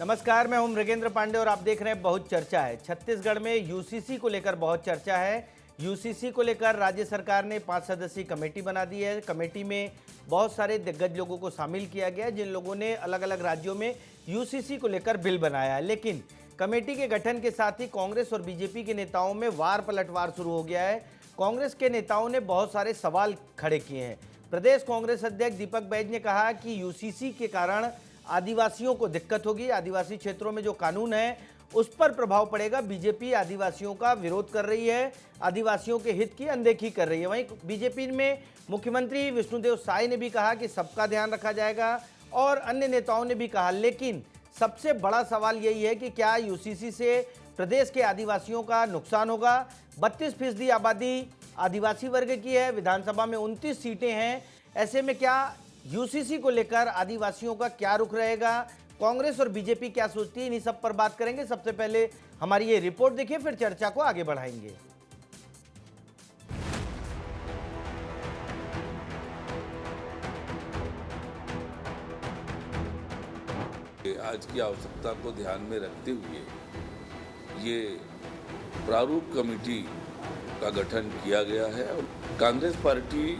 नमस्कार, मैं हूं मृगेंद्र पांडे और आप देख रहे हैं बहुत चर्चा है। छत्तीसगढ़ में यूसीसी को लेकर बहुत चर्चा है। यूसीसी को लेकर राज्य सरकार ने 5 सदस्यीय कमेटी बना दी है। कमेटी में बहुत सारे दिग्गज लोगों को शामिल किया गया है, जिन लोगों ने अलग अलग राज्यों में यूसीसी को लेकर बिल बनाया है। लेकिन कमेटी के गठन के साथ ही कांग्रेस और बीजेपी के नेताओं में वार पलटवार शुरू हो गया है। कांग्रेस के नेताओं ने बहुत सारे सवाल खड़े किए हैं। प्रदेश कांग्रेस अध्यक्ष दीपक बैज ने कहा कि यूसीसी के कारण आदिवासियों को दिक्कत होगी, आदिवासी क्षेत्रों में जो कानून है उस पर प्रभाव पड़ेगा। बीजेपी आदिवासियों का विरोध कर रही है, आदिवासियों के हित की अनदेखी कर रही है। वहीं बीजेपी में मुख्यमंत्री विष्णुदेव साय ने भी कहा कि सबका ध्यान रखा जाएगा और अन्य नेताओं ने भी कहा। लेकिन सबसे बड़ा सवाल यही है कि क्या यूसीसी से प्रदेश के आदिवासियों का नुकसान होगा। 32% आबादी आदिवासी वर्ग की है, विधानसभा में 29 सीटें हैं। ऐसे में क्या यूसीसी को लेकर आदिवासियों का क्या रुख रहेगा, कांग्रेस और बीजेपी क्या सोचती है, इन्हीं सब पर बात करेंगे। सबसे पहले हमारी ये रिपोर्ट देखिए, फिर चर्चा को आगे बढ़ाएंगे। आज की आवश्यकता को ध्यान में रखते हुए ये प्रारूप कमेटी का गठन किया गया है। और कांग्रेस पार्टी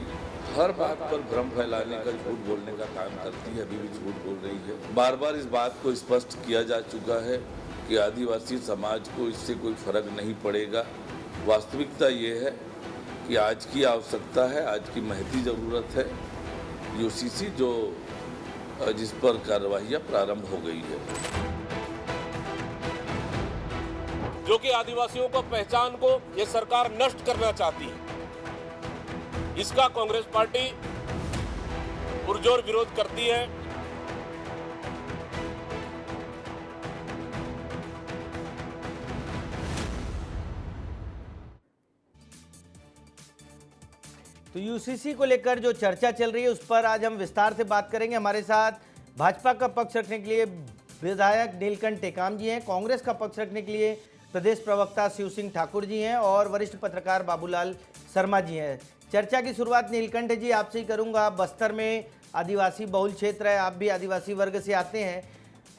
हर बात पर भ्रम फैलाने का, झूठ बोलने का काम करती है, अभी भी झूठ बोल रही है। बार बार इस बात को स्पष्ट किया जा चुका है कि आदिवासी समाज को इससे कोई फर्क नहीं पड़ेगा। वास्तविकता ये है कि आज की आवश्यकता है, आज की महती ज़रूरत है यूसीसी जिस पर कार्रवाइयाँ प्रारंभ हो गई है। जो कि आदिवासियों को पहचान को ये सरकार नष्ट करना चाहती है, इसका कांग्रेस पार्टी पुरजोर विरोध करती है। तो यूसीसी को लेकर जो चर्चा चल रही है उस पर आज हम विस्तार से बात करेंगे। हमारे साथ भाजपा का पक्ष रखने के लिए विधायक नीलकंठ टेकाम जी हैं, कांग्रेस का पक्ष रखने के लिए प्रदेश प्रवक्ता शिव सिंह ठाकुर जी हैं और वरिष्ठ पत्रकार बाबूलाल शर्मा जी हैं। चर्चा की शुरुआत नीलकंठ जी आपसे ही करूंगा। बस्तर में आदिवासी बहुल क्षेत्र है, आप भी आदिवासी वर्ग से आते हैं।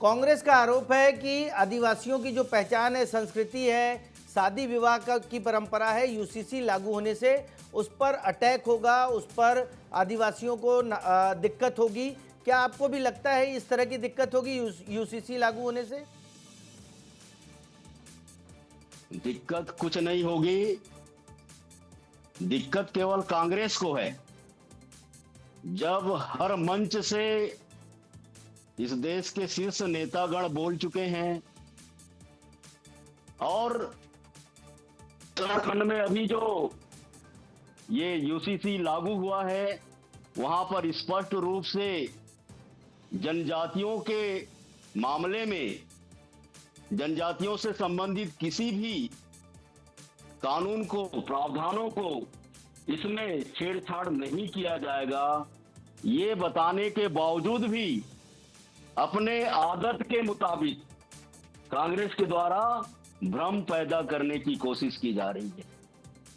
कांग्रेस का आरोप है कि आदिवासियों की जो पहचान है, संस्कृति है, शादी विवाह की परंपरा है, यूसीसी लागू होने से उस पर अटैक होगा, उस पर आदिवासियों को दिक्कत होगी। क्या आपको भी लगता है इस तरह की दिक्कत होगी यूसीसी लागू होने से? दिक्कत कुछ नहीं होगी, दिक्कत केवल कांग्रेस को है। जब हर मंच से इस देश के शीर्ष नेतागण बोल चुके हैं और उत्तराखंड में अभी जो ये यूसीसी लागू हुआ है वहां पर स्पष्ट रूप से जनजातियों के मामले में जनजातियों से संबंधित किसी भी कानून को, प्रावधानों को इसमें छेड़छाड़ नहीं किया जाएगा, ये बताने के बावजूद भी अपने आदत के मुताबिक कांग्रेस के द्वारा भ्रम पैदा करने की कोशिश की जा रही है,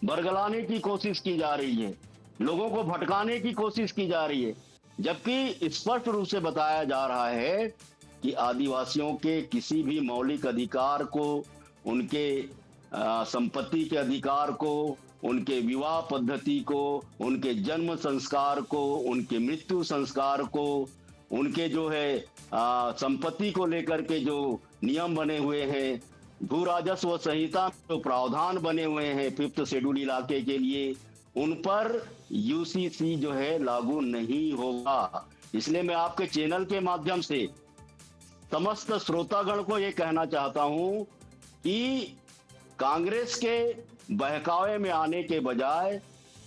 बरगलाने की कोशिश की जा रही है, लोगों को भटकाने की कोशिश की जा रही है। जबकि स्पष्ट रूप से बताया जा रहा है कि आदिवासियों के किसी भी मौलिक अधिकार को, उनके संपत्ति के अधिकार को, उनके विवाह पद्धति को, उनके जन्म संस्कार को, उनके मृत्यु संस्कार को, उनके जो है संपत्ति को लेकर के जो नियम बने हुए हैं, भू राजस्व संहिता में जो प्रावधान बने हुए हैं 5th शेड्यूल इलाके के लिए, उन पर यूसीसी जो है लागू नहीं होगा। इसलिए मैं आपके चैनल के माध्यम से समस्त श्रोतागण को ये कहना चाहता हूं कि कांग्रेस के बहकावे में आने के बजाय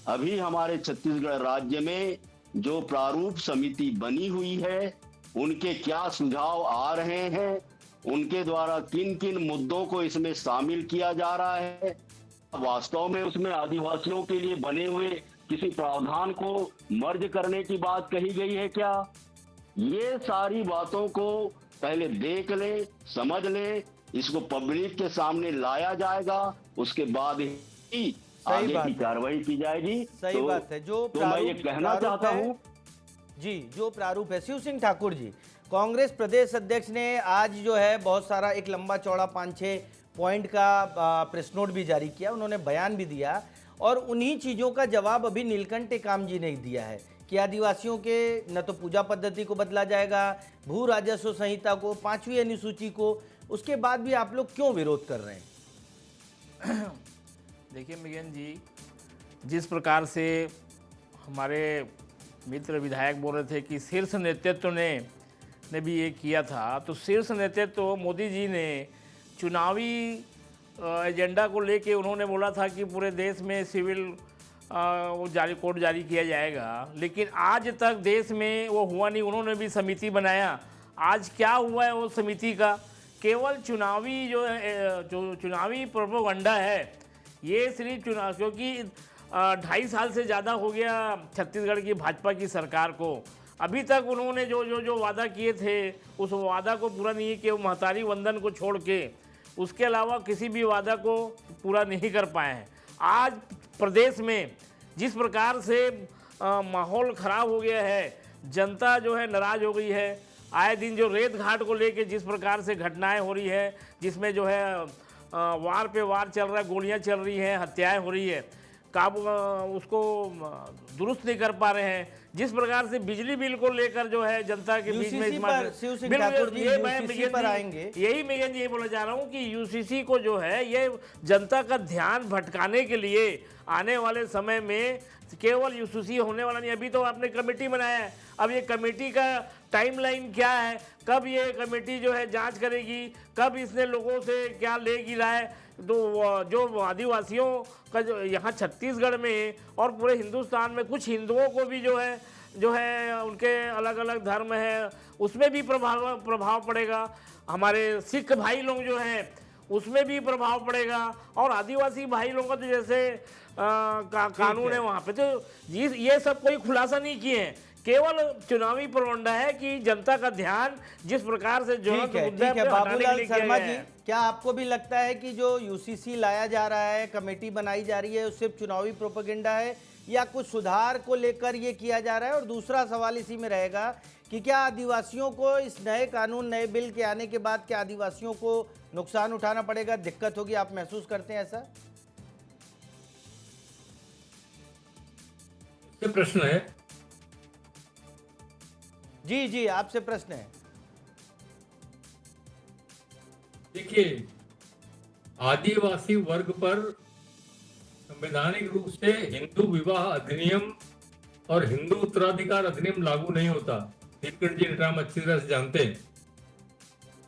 अभी हमारे छत्तीसगढ़ राज्य में जो प्रारूप समिति बनी हुई है, उनके क्या सुझाव आ रहे हैं, उनके द्वारा किन किन मुद्दों को इसमें शामिल किया जा रहा है, वास्तव में उसमें आदिवासियों के लिए बने हुए किसी प्रावधान को मर्ज करने की बात कही गई है क्या, ये सारी बातों को पहले देख ले, समझ ले, इसको पब्लिक के सामने लाया जाएगा, उसके बाद ही आगे की कार्रवाई की जाएगी। सही बात है। जो मैं ये कहना चाहता हूँ जी, जो प्रारूप है, शिव सिंह ठाकुर जी, कांग्रेस प्रदेश अध्यक्ष ने आज जो है बहुत सारा एक लंबा चौड़ा 5-6 पॉइंट का प्रेस नोट भी जारी किया, उन्होंने बयान भी दिया और उन्हीं चीज़ों का जवाब अभी नीलकंठ टेकाम जी ने दिया है कि आदिवासियों के न तो पूजा पद्धति को बदला जाएगा, भू राजस्व संहिता को, 5वीं अनुसूची को, उसके बाद भी आप लोग क्यों विरोध कर रहे हैं? देखिए मिगन जी, जिस प्रकार से हमारे मित्र विधायक बोल रहे थे कि शीर्ष नेतृत्व ने भी ये किया था, तो शीर्ष नेतृत्व मोदी जी ने चुनावी एजेंडा को लेके उन्होंने बोला था कि पूरे देश में सिविल कोड जारी किया जाएगा, लेकिन आज तक देश में वो हुआ नहीं। उन्होंने भी समिति बनाया, आज क्या हुआ है वो समिति का? केवल चुनावी जो चुनावी प्रोपेगेंडा है, ये सिर्फ चुनाव, क्योंकि 2.5 साल से ज़्यादा हो गया छत्तीसगढ़ की भाजपा की सरकार को। अभी तक उन्होंने जो वादा किए थे उस वादा को पूरा नहीं किया। महतारी वंदन को छोड़ के उसके अलावा किसी भी वादा को पूरा नहीं कर पाए हैं। आज प्रदेश में जिस प्रकार से माहौल ख़राब हो गया है, जनता जो है नाराज़ हो गई है। आए दिन जो रेत घाट को लेके जिस प्रकार से घटनाएं हो रही है, जिसमें जो है वार पे वार चल रहा है, गोलियां चल रही हैं, हत्याएं हो रही है, काबू उसको दुरुस्त नहीं कर पा रहे हैं। जिस प्रकार से बिजली बिल को लेकर जो है जनता के बीच में यही मिगन जी बोलना चाह रहा हूँ कि यूसीसी को जो है ये जनता का ध्यान भटकाने के लिए आने वाले समय में केवल यूसीसी होने वाला नहीं। अभी तो आपने कमेटी बनाया है, अब ये कमेटी का टाइमलाइन क्या है, कब ये कमेटी जो है जांच करेगी, कब इसने लोगों से क्या लेगी राय? तो जो आदिवासियों का जो यहाँ छत्तीसगढ़ में और पूरे हिंदुस्तान में कुछ हिंदुओं को भी जो है उनके अलग अलग धर्म है, उसमें भी प्रभाव पड़ेगा। हमारे सिख भाई लोग जो हैं उसमें भी प्रभाव पड़ेगा, और आदिवासी भाई लोगों का तो जैसे कानून है वहाँ पे, तो ये सब कोई खुलासा नहीं किए हैं। केवल चुनावी प्रोपेगेंडा है कि जनता का ध्यान जिस प्रकार से जो बाबूलाल शर्मा जी, क्या आपको भी लगता है कि जो यूसीसी लाया जा रहा है, कमेटी बनाई जा रही है, वो सिर्फ चुनावी प्रोपेगेंडा है या कुछ सुधार को लेकर ये किया जा रहा है? और दूसरा सवाल इसी में रहेगा कि क्या आदिवासियों को इस नए कानून, नए बिल के आने के बाद क्या आदिवासियों को नुकसान उठाना पड़ेगा, दिक्कत होगी? आप महसूस करते हैं ऐसा? ये प्रश्न है। जी आपसे प्रश्न है। देखिए, आदिवासी वर्ग पर संवैधानिक रूप से हिंदू विवाह अधिनियम और हिंदू उत्तराधिकार अधिनियम लागू नहीं होता। नीलकंठ जी नेताम अच्छी तरह से जानते हैं,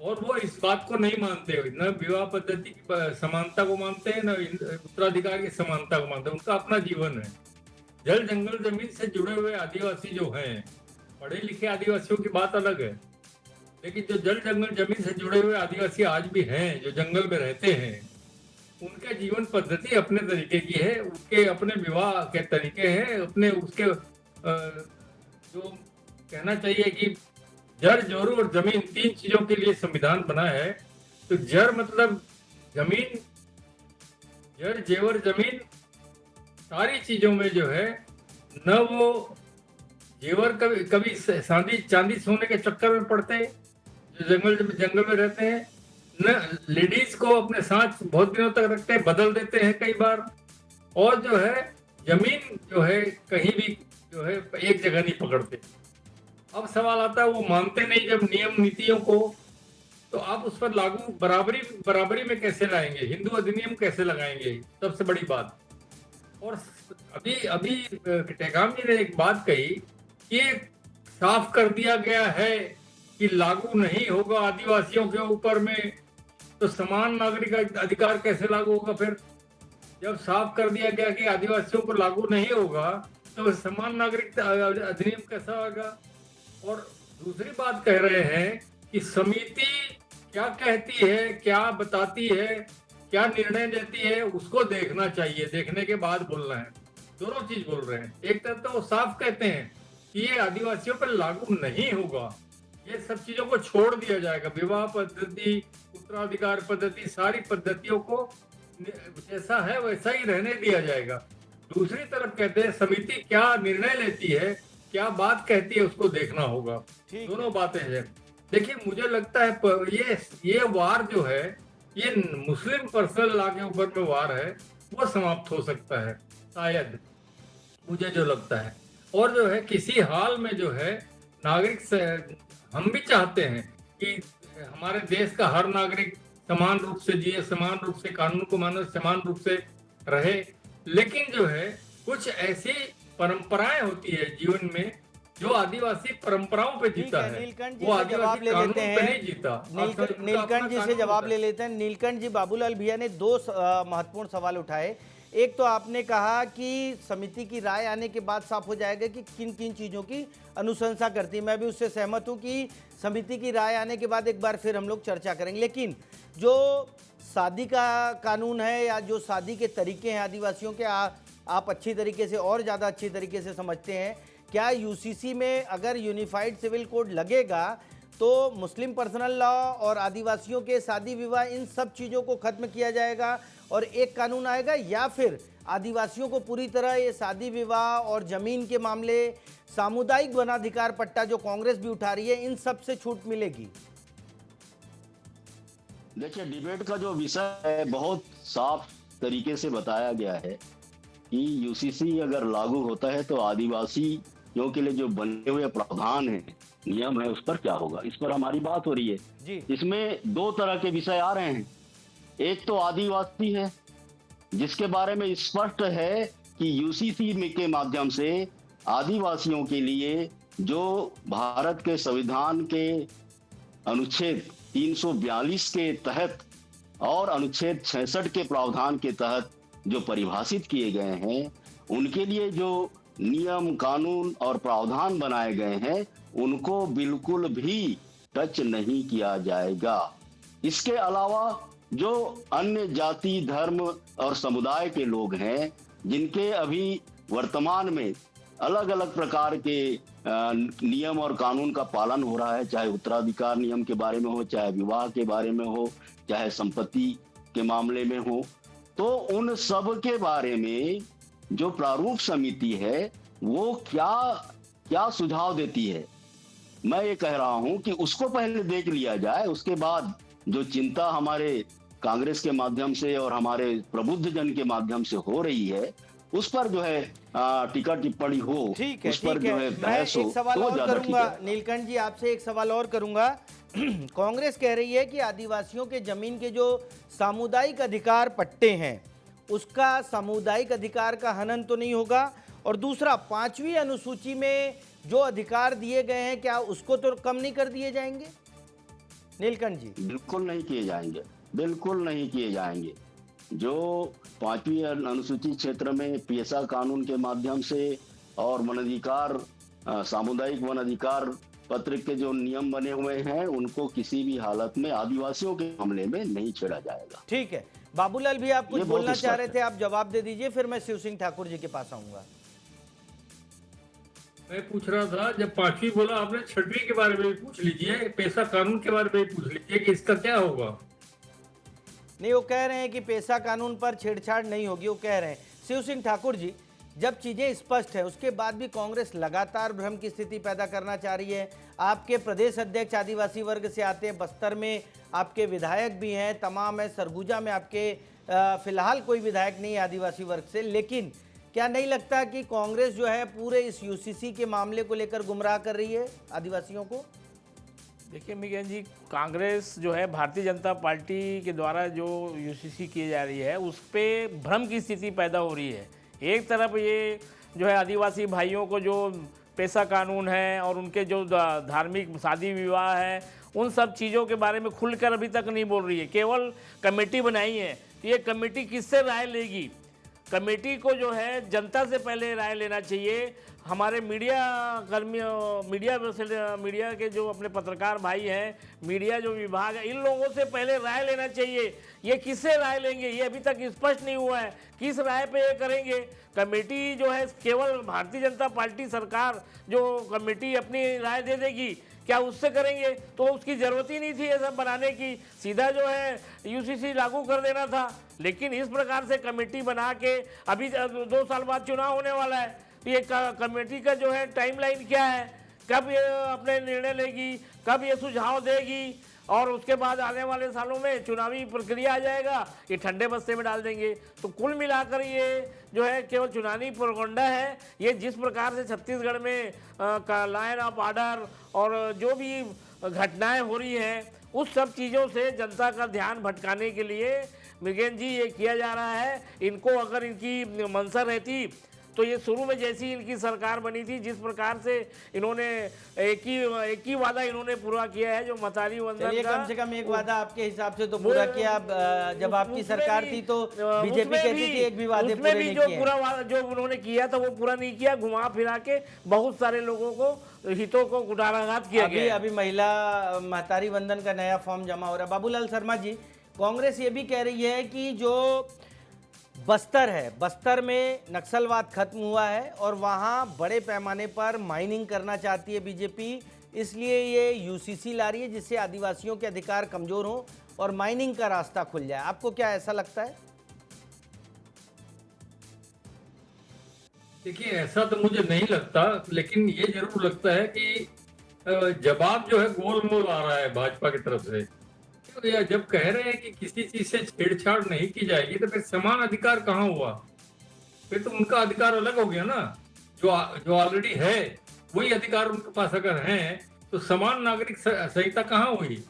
और वो इस बात को नहीं मानते, न विवाह पद्धति की समानता को मानते हैं, न उत्तराधिकार की समानता को मानते हैं। उनका अपना जीवन है। जल जंगल जमीन से जुड़े हुए आदिवासी जो हैं, पढ़े लिखे आदिवासियों की बात अलग है, लेकिन जो जल जंगल जमीन से जुड़े हुए आदिवासी आज भी हैं, जो जंगल में रहते हैं, उनके जीवन पद्धति अपने तरीके की है, उनके अपने विवाह के तरीके हैं, अपने उसके जो कहना चाहिए कि जड़, जोरू और जमीन, 3 चीजों के लिए संविधान बना है। तो जड़ मतलब जमीन, जड़ जेवर जमीन, सारी चीजों में जो है न वो जेवर कभी चांदी सोने के चक्कर में पड़ते हैं जो जंगल में रहते हैं, न लेडीज को अपने साथ बहुत दिनों तक रखते हैं, बदल देते हैं कई बार, और जो है जमीन जो है कहीं भी जो है एक जगह नहीं पकड़ते। अब सवाल आता है वो मानते नहीं जब नियम नीतियों को, तो आप उस पर लागू बराबरी में कैसे लाएंगे? हिंदू अधिनियम कैसे लगाएंगे? सबसे बड़ी बात। और अभी टेकाम जी ने एक बात कही, ये साफ कर दिया गया है कि लागू नहीं होगा आदिवासियों के ऊपर में, तो समान नागरिक अधिकार कैसे लागू होगा? फिर जब साफ कर दिया गया कि आदिवासियों को लागू नहीं होगा, तो समान नागरिक अधिनियम कैसा होगा? और दूसरी बात कह रहे हैं कि समिति क्या कहती है, क्या बताती है, क्या निर्णय लेती है, उसको देखना चाहिए, देखने के बाद बोलना है। दोनों चीज बोल रहे हैं। एक तरफ तो वो साफ कहते हैं कि ये आदिवासियों पर लागू नहीं होगा, ये सब चीजों को छोड़ दिया जाएगा, विवाह पद्धति, उत्तराधिकार पद्धति, सारी पद्धतियों को जैसा है वैसा ही रहने दिया जाएगा। दूसरी तरफ कहते हैं समिति क्या निर्णय लेती है, क्या बात कहती है, उसको देखना होगा। दोनों बातें हैं। देखिए मुझे लगता है ये वार जो है, ये मुस्लिम पर्सनल लॉ के ऊपर में वार है, वो समाप्त हो सकता है शायद, मुझे जो लगता है। और जो है किसी हाल में जो है नागरिक से, हम भी चाहते हैं कि हमारे देश का हर नागरिक समान रूप से जिए, समान रूप से कानून को माने, समान रूप से रहे। लेकिन जो है कुछ ऐसी परंपराएं होती है जीवन में जो आदिवासी परंपराओं पे जीता है, नीलकंठ जी वो से जवाब आदिवासी ले कानून लेते पे हैं। नहीं जीता। नीलकंठ जी से जवाब ले लेते हैं। नीलकंठ जी, बाबूलाल भैया ने दो महत्वपूर्ण सवाल उठाए। एक तो आपने कहा कि समिति की राय आने के बाद साफ हो जाएगा कि किन किन चीज़ों की अनुशंसा करती है। मैं भी उससे सहमत हूं कि समिति की राय आने के बाद एक बार फिर हम लोग चर्चा करेंगे। लेकिन जो शादी का कानून है या जो शादी के तरीके हैं आदिवासियों के, आप अच्छी तरीके से और ज़्यादा अच्छी तरीके से समझते हैं, क्या यूसीसी में अगर यूनिफाइड सिविल कोड लगेगा तो मुस्लिम पर्सनल लॉ और आदिवासियों के शादी विवाह, इन सब चीज़ों को खत्म किया जाएगा और एक कानून आएगा, या फिर आदिवासियों को पूरी तरह ये शादी विवाह और ज़मीन के मामले, सामुदायिक वनाधिकार पट्टा जो कांग्रेस भी उठा रही है, इन सब से छूट मिलेगी? देखिए, डिबेट का जो विषय है बहुत साफ तरीके से बताया गया है कि यूसीसी अगर लागू होता है तो आदिवासियों के लिए जो बने हुए प्रावधान है, नियम है, उस पर क्या होगा, इस पर हमारी बात हो रही है जी। इसमें दो तरह के विषय आ रहे हैं। एक तो आदिवासी है जिसके बारे में स्पष्ट है कि यूसीसी के माध्यम से आदिवासियों के लिए जो भारत के संविधान के अनुच्छेद 342 के तहत और अनुच्छेद 66 के प्रावधान के तहत जो परिभाषित किए गए हैं, उनके लिए जो नियम, कानून और प्रावधान बनाए गए हैं, उनको बिल्कुल भी टच नहीं किया जाएगा। इसके अलावा जो अन्य जाति, धर्म और समुदाय के लोग हैं, जिनके अभी वर्तमान में अलग अलग प्रकार के नियम और कानून का पालन हो रहा है, चाहे उत्तराधिकार नियम के बारे में हो, चाहे विवाह के बारे में हो, चाहे संपत्ति के मामले में हो, तो उन सब के बारे में जो प्रारूप समिति है वो क्या सुझाव देती है, मैं ये कह रहा हूं कि उसको पहले देख लिया जाए। उसके बाद जो चिंता हमारे कांग्रेस के माध्यम से और हमारे प्रबुद्ध जन के माध्यम से हो रही है, उस पर जो है टीका टिप्पणी हो, ठीक है, उस पर जो है मैं बहस हो, एक सवाल तो और ज्यादा ठीक करूंगा। है। नीलकंठ जी, आपसे एक सवाल और करूंगा। कांग्रेस कह रही है कि आदिवासियों के जमीन के जो सामुदायिक अधिकार पट्टे हैं, उसका सामुदायिक अधिकार का हनन तो नहीं होगा, और दूसरा 5वीं अनुसूची में जो अधिकार दिए गए हैं, क्या उसको तो कम नहीं कर दिए जाएंगे? नीलकंठ जी। बिल्कुल नहीं किए जाएंगे, बिल्कुल नहीं किए जाएंगे। जो 5वीं अनुसूची क्षेत्र में पीएसआ कानून के माध्यम से और वनाधिकार, सामुदायिक वनाधिकार पत्र के जो नियम बने हुए हैं, उनको किसी भी हालत में आदिवासियों के मामले में नहीं छेड़ा जाएगा। ठीक है, बाबूलाल भी आप कुछ ये बहुत बोलना चाह रहे स्पष्ट थे, आप जवाब दे दीजिए, फिर मैं शिव सिंह ठाकुर जी के पास आऊंगा। मैं पूछ रहा था, जब 5वीं बोला आपने, 6वीं के बारे में भी पूछ लीजिए, पेशा कानून के बारे में भी पूछ लीजिए कि इसका क्या होगा। नहीं, वो कह रहे हैं कि पेशा कानून पर छेड़छाड़ नहीं होगी, वो कह रहे हैं। शिव सिंह ठाकुर जी, जब चीज़ें स्पष्ट है उसके बाद भी कांग्रेस लगातार भ्रम की स्थिति पैदा करना चाह रही है। आपके प्रदेश अध्यक्ष आदिवासी वर्ग से आते हैं, बस्तर में आपके विधायक भी हैं, तमाम है, सरगुजा में आपके फिलहाल कोई विधायक नहीं है आदिवासी वर्ग से, लेकिन क्या नहीं लगता कि कांग्रेस जो है पूरे इस यूसीसी के मामले को लेकर गुमराह कर रही है आदिवासियों को? देखिए मिगन जी, कांग्रेस जो है भारतीय जनता पार्टी के द्वारा जो यूसीसी की जा रही है, उस पर भ्रम की स्थिति पैदा हो रही है। एक तरफ ये जो है आदिवासी भाइयों को जो पेशा कानून है और उनके जो धार्मिक शादी विवाह है, उन सब चीज़ों के बारे में खुलकर अभी तक नहीं बोल रही है, केवल कमेटी बनाई है। ये कमेटी किससे राय लेगी? कमेटी को जो है जनता से पहले राय लेना चाहिए। हमारे मीडिया कर्मियों, मीडिया के जो अपने पत्रकार भाई हैं, मीडिया जो विभाग है, इन लोगों से पहले राय लेना चाहिए। ये किससे राय लेंगे, ये अभी तक स्पष्ट नहीं हुआ है, किस राय पे ये करेंगे। कमेटी जो है केवल भारतीय जनता पार्टी सरकार जो कमेटी अपनी राय दे देगी, क्या उससे करेंगे? तो उसकी ज़रूरत ही नहीं थी ये सब बनाने की, सीधा जो है यूसीसी लागू कर देना था। लेकिन इस प्रकार से कमेटी बना के, अभी 2 साल बाद चुनाव होने वाला है, तो ये कमेटी का जो है टाइमलाइन क्या है? कब ये अपने निर्णय लेगी, कब ये सुझाव देगी, और उसके बाद आने वाले सालों में चुनावी प्रक्रिया आ जाएगा, ये ठंडे बस्ते में डाल देंगे। तो कुल मिलाकर ये जो है केवल चुनावी प्रोपगंडा है। ये जिस प्रकार से छत्तीसगढ़ में लाइन ऑफ ऑर्डर और जो भी घटनाएं हो रही हैं, उस सब चीज़ों से जनता का ध्यान भटकाने के लिए मृगेन जी ये किया जा रहा है। इनको अगर इनकी मंशा रहती तो ये शुरू में जैसी इनकी सरकार बनी थी, जिस प्रकार से इन्होंने एक ही वादा इन्होंने पूरा किया है, जो मतारी वंदन चलिए, का, कम से कम एक वादा आपके हिसाब से तो पूरा किया। जब आपकी सरकार थी तो बीजेपी कहती थी एक भी वादे पूरे नहीं जो किए। पूरा जो उन्होंने किया था वो पूरा नहीं किया। घुमा फिरा के बहुत सारे लोगों को हितों को कुठाराघात किया गया। अभी महिला महतारी वंदन का नया फॉर्म जमा हो रहा है। बाबूलाल शर्मा जी, कांग्रेस ये भी कह रही है कि जो बस्तर है, बस्तर में नक्सलवाद खत्म हुआ है और वहाँ बड़े पैमाने पर माइनिंग करना चाहती है बीजेपी, इसलिए ये यूसीसी ला रही है जिससे आदिवासियों के अधिकार कमजोर हों और माइनिंग का रास्ता खुल जाए। आपको क्या ऐसा लगता है? देखिए, ऐसा तो मुझे नहीं लगता, लेकिन ये जरूर लगता है कि जवाब जो है गोलमोल आ रहा है भाजपा की तरफ से। या जब कह रहे हैं कि किसी चीज से छेड़छाड़ नहीं की जाएगी, तो फिर समान अधिकार कहाँ हुआ? फिर तो उनका अधिकार अलग हो गया ना। जो ऑलरेडी है वही अधिकार उनके पास अगर हैं, तो समान नागरिक संहिता कहाँ हुई?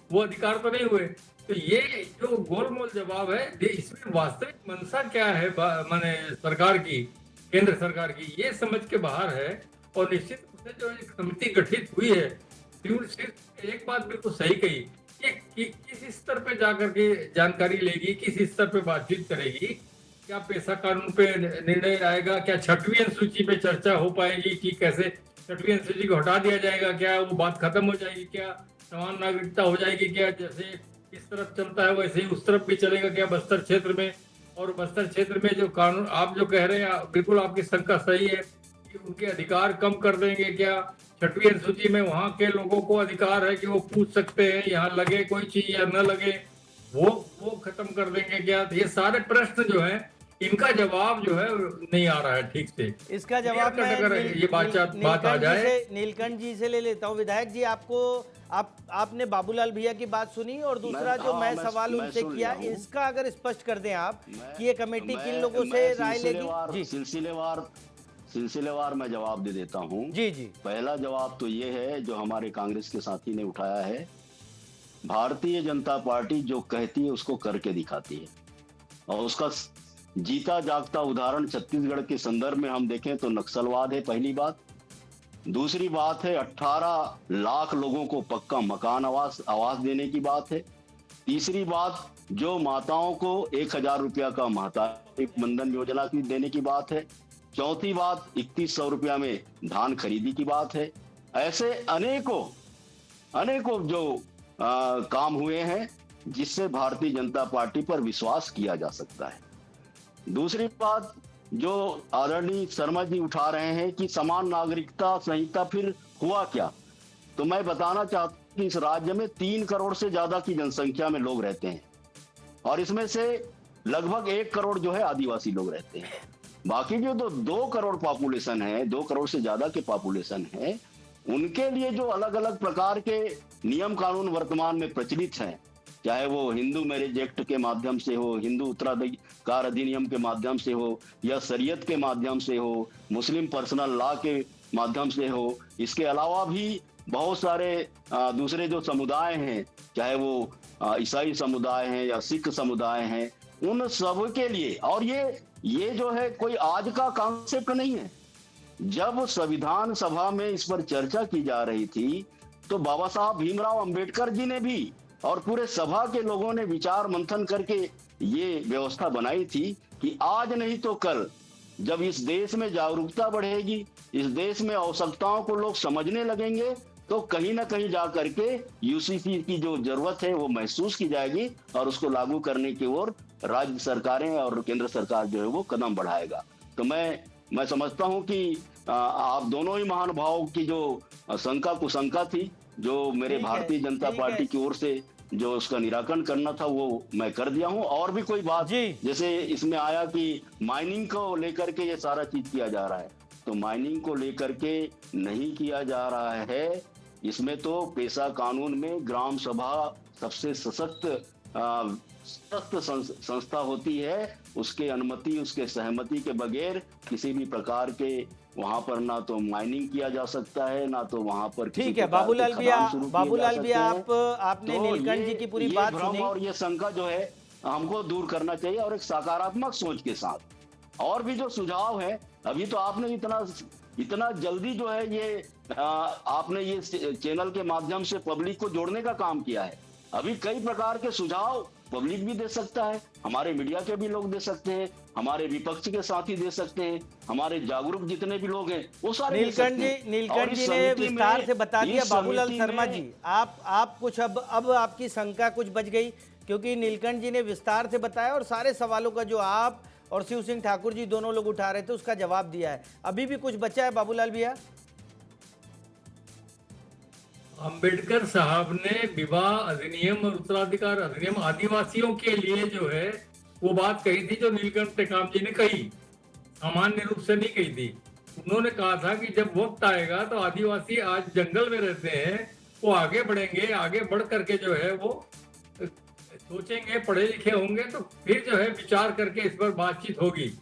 वो अधिकार तो नहीं हुए। तो ये जो गोलमोल जवाब है, इसमें वास्तविक मंशा क्या है माने सरकार की, केंद्र सरकार की, ये समझ के बाहर है। और निश्चित रूप से जो एक समिति गठित हुई है, सिर्फ एक बात बिल्कुल सही कही कि किस स्तर पे जाकर के जानकारी लेगी, किस स्तर पे बातचीत करेगी, क्या पेशा कानून पे निर्णय आएगा, क्या छठवीं अनुसूची पे चर्चा हो पाएगी कि कैसे छठवीं अनुसूची को हटा दिया जाएगा, क्या वो बात खत्म हो जाएगी, क्या समान नागरिकता हो जाएगी, क्या जैसे इस तरफ चलता है वैसे ही उस तरफ भी चलेगा क्या बस्तर क्षेत्र में? और बस्तर क्षेत्र में जो कानून आप जो कह रहे हैं, बिल्कुल आपकी शंका सही है कि उनके अधिकार कम कर देंगे क्या? छठवीं अनुसूची में वहां के लोगों को अधिकार है कि वो पूछ सकते हैं यहाँ लगे कोई चीज या न लगे, वो खत्म कर देंगे क्या? ये सारे प्रश्न जो है, इनका जवाब जो है नहीं आ रहा है ठीक से। इसका जवाब मैं अगर ये बात आ जाए, नीलकंठ जी से ले लेता हूँ। विधायक जी, आपने बाबूलाल भैया की बात सुनी, और दूसरा जो मैं सवाल उनसे किया, इसका अगर स्पष्ट कर दें आप कि ये कमेटी किन लोगों से राय लेगी। सिलसिलेवार मैं जवाब दे देता हूँ। जी। पहला जवाब तो ये है जो हमारे कांग्रेस के साथी ने उठाया है, भारतीय जनता पार्टी जो कहती है उसको करके दिखाती है, और उसका जीता जागता उदाहरण छत्तीसगढ़ के संदर्भ में हम देखें तो नक्सलवाद है, पहली बात। दूसरी बात है 18 लाख लोगों को पक्का मकान आवास देने की बात है। तीसरी बात, जो माताओं को 1000 रुपया का महतारी वंदन योजना की देने की बात है। चौथी बात, 3100 रुपया में धान खरीदी की बात है। ऐसे अनेकों जो काम हुए हैं जिससे भारतीय जनता पार्टी पर विश्वास किया जा सकता है। दूसरी बात जो आदरणीय शर्मा जी उठा रहे हैं कि समान नागरिकता संहिता फिर हुआ क्या, तो मैं बताना चाहता हूं कि इस राज्य में 3 करोड़ से ज्यादा की जनसंख्या में लोग रहते हैं, और इसमें से लगभग 1 करोड़ जो है आदिवासी लोग रहते हैं। बाकी जो 2 करोड़ पॉपुलेशन है, 2 करोड़ से ज्यादा के पॉपुलेशन है, उनके लिए जो अलग अलग प्रकार के नियम कानून वर्तमान में प्रचलित हैं, चाहे वो हिंदू मैरिज एक्ट के माध्यम से हो, हिंदू उत्तराधिकार अधिनियम के माध्यम से हो, या शरीयत के माध्यम से हो, मुस्लिम पर्सनल लॉ के माध्यम से हो, इसके अलावा भी बहुत सारे दूसरे जो समुदाय हैं, चाहे वो ईसाई समुदाय हैं या सिख समुदाय हैं, उन सब के लिए। और ये जो है कोई आज का कॉन्सेप्ट नहीं है। जब संविधान सभा में इस पर चर्चा की जा रही थी तो बाबा साहब भीमराव अंबेडकर जी ने भी और पूरे सभा के लोगों ने विचार मंथन करके ये व्यवस्था बनाई थी कि आज नहीं तो कल, जब इस देश में जागरूकता बढ़ेगी, इस देश में आवश्यकताओं को लोग समझने लगेंगे, तो कहीं ना कहीं जा करके यूसीसी की जो जरूरत है वो महसूस की जाएगी और उसको लागू करने की ओर राज्य सरकारें और केंद्र सरकार जो है वो कदम बढ़ाएगा। तो मैं समझता हूं कि आप दोनों ही महानुभावों की जो शंका कुशंका थी, जो मेरे भारतीय जनता पार्टी की ओर से जो उसका निराकरण करना था वो मैं कर दिया हूं। और भी कोई बात जैसे इसमें आया कि माइनिंग को लेकर के ये सारा चीज किया जा रहा है, तो माइनिंग को लेकर के नहीं किया जा रहा है। इसमें तो पेशा कानून में ग्राम सभा सबसे सशक्त संस्था होती है। उसके अनुमति, उसके सहमति के बगैर किसी भी प्रकार के वहां पर ना तो माइनिंग किया जा सकता है, ना तो वहां पर ठीक है बाबूलाल भैया, आपने तो नीलकंठ जी की पूरी बात भ्रम सुनी और ये शंका जो है हमको दूर करना चाहिए और एक सकारात्मक सोच के साथ। और भी जो सुझाव है, अभी तो आपने इतना जल्दी जो है ये आपने ये चैनल के माध्यम से पब्लिक को जोड़ने का काम किया है। अभी कई प्रकार के सुझाव पब्लिक भी दे सकता है, हमारे मीडिया के भी लोग दे सकते हैं, हमारे विपक्ष के साथी दे सकते हैं, हमारे जागरूक जितने भी लोग हैं वो सारे नीलकंठ जी ने विस्तार से बता दिया। बाबूलाल शर्मा जी, आप कुछ अब आपकी शंका कुछ बच गई, क्योंकि नीलकंठ जी ने विस्तार से बताया और सारे सवालों का जो आप और शिव सिंह ठाकुर जी दोनों लोग उठा रहे थे उसका जवाब दिया है। अभी भी कुछ बचा है बाबूलाल भैया? अंबेडकर साहब ने विवाह अधिनियम और उत्तराधिकार अधिनियम आदिवासियों के लिए जो है वो बात कही थी, जो नीलकंठ टेकाम जी ने कही, सामान्य रूप से नहीं कही थी। उन्होंने कहा था कि जब वक्त आएगा तो आदिवासी आज जंगल में रहते हैं, वो आगे बढ़ेंगे, आगे बढ़ करके जो है वो सोचेंगे, पढ़े लिखे होंगे, तो फिर जो है विचार करके इस पर बातचीत होगी।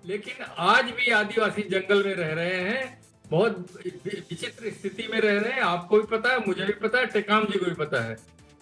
लेकिन आज भी आदिवासी जंगल में रह रहे हैं, बहुत विचित्र स्थिति में रह रहे हैं। आपको भी पता है, मुझे भी पता है, टेकाम जी को भी पता है।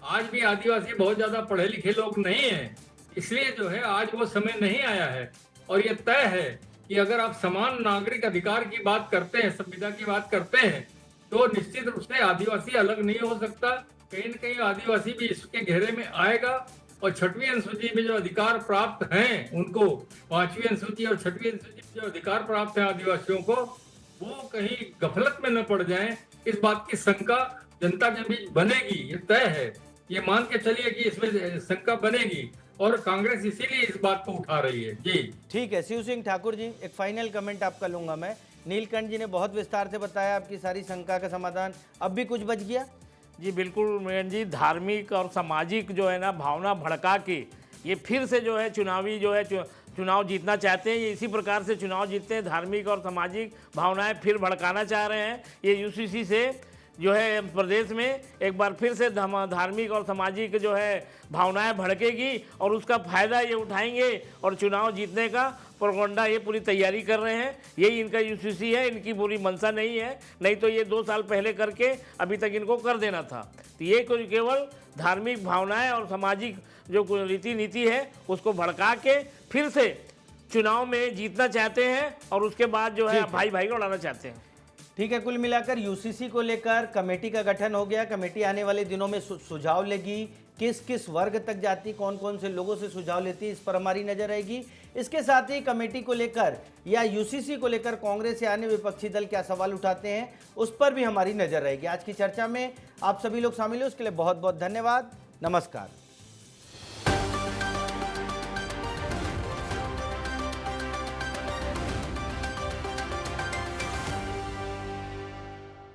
आज भी आदिवासी बहुत ज्यादा पढ़े लिखे लोग नहीं हैं, इसलिए जो है आज वो समय नहीं आया है। और ये तय है कि अगर आप समान नागरिक अधिकार की बात करते हैं, संविदा की बात करते हैं, तो निश्चित रूप से आदिवासी अलग नहीं हो सकता। कहीं न कहीं आदिवासी भी इसके घेरे में आएगा और 6वीं अनुसूची में जो अधिकार प्राप्त हैं उनको, 5वीं अनुसूची और 6वीं अनुसूची में जो अधिकार प्राप्त है आदिवासियों को, वो कहीं गफलत में न पड़ जाएं, इस बात की शंका जनता के बीच बनेगी, ये तय है। ये मान के चलिए कि इसमें शंका बनेगी और कांग्रेस इसीलिए इस बात को उठा रही है। जी ठीक है। शिव सिंह ठाकुर जी, एक फाइनल कमेंट आपका लूंगा मैं। नीलकंठ जी ने बहुत विस्तार से बताया आपकी सारी शंका का समाधान, अब भी कुछ बच गया? जी बिल्कुल मेन जी, धार्मिक और सामाजिक जो है ना भावना भड़का के ये फिर से जो है चुनावी जो है चुनाव जीतना चाहते हैं। ये इसी प्रकार से चुनाव जीतते हैं, धार्मिक और सामाजिक भावनाएं फिर भड़काना चाह रहे हैं। ये यूसीसी से जो है प्रदेश में एक बार फिर से धार्मिक और सामाजिक जो है भावनाएं भड़केगी और उसका फ़ायदा ये उठाएंगे और चुनाव जीतने का प्रोपगंडा ये पूरी तैयारी कर रहे हैं। यही इनका यूसीसी है, इनकी पूरी मंशा नहीं है, नहीं तो ये 2 साल पहले करके अभी तक इनको कर देना था। तो ये केवल धार्मिक भावनाएं और सामाजिक जो रीति नीति है उसको भड़का के फिर से चुनाव में जीतना चाहते हैं और उसके बाद जो है भाई भाई को उड़ाना चाहते हैं। ठीक है, कुल मिलाकर यूसीसी को लेकर कमेटी का गठन हो गया। कमेटी आने वाले दिनों में सुझाव लेगी, किस किस वर्ग तक जाती, कौन कौन से लोगों से सुझाव लेती, इस पर हमारी नजर रहेगी। इसके साथ ही कमेटी को लेकर या यूसीसी को लेकर कांग्रेस या अन्य विपक्षी दल क्या सवाल उठाते हैं उस पर भी हमारी नजर रहेगी। आज की चर्चा में आप सभी लोग शामिल हुए उसके लिए बहुत बहुत धन्यवाद। नमस्कार।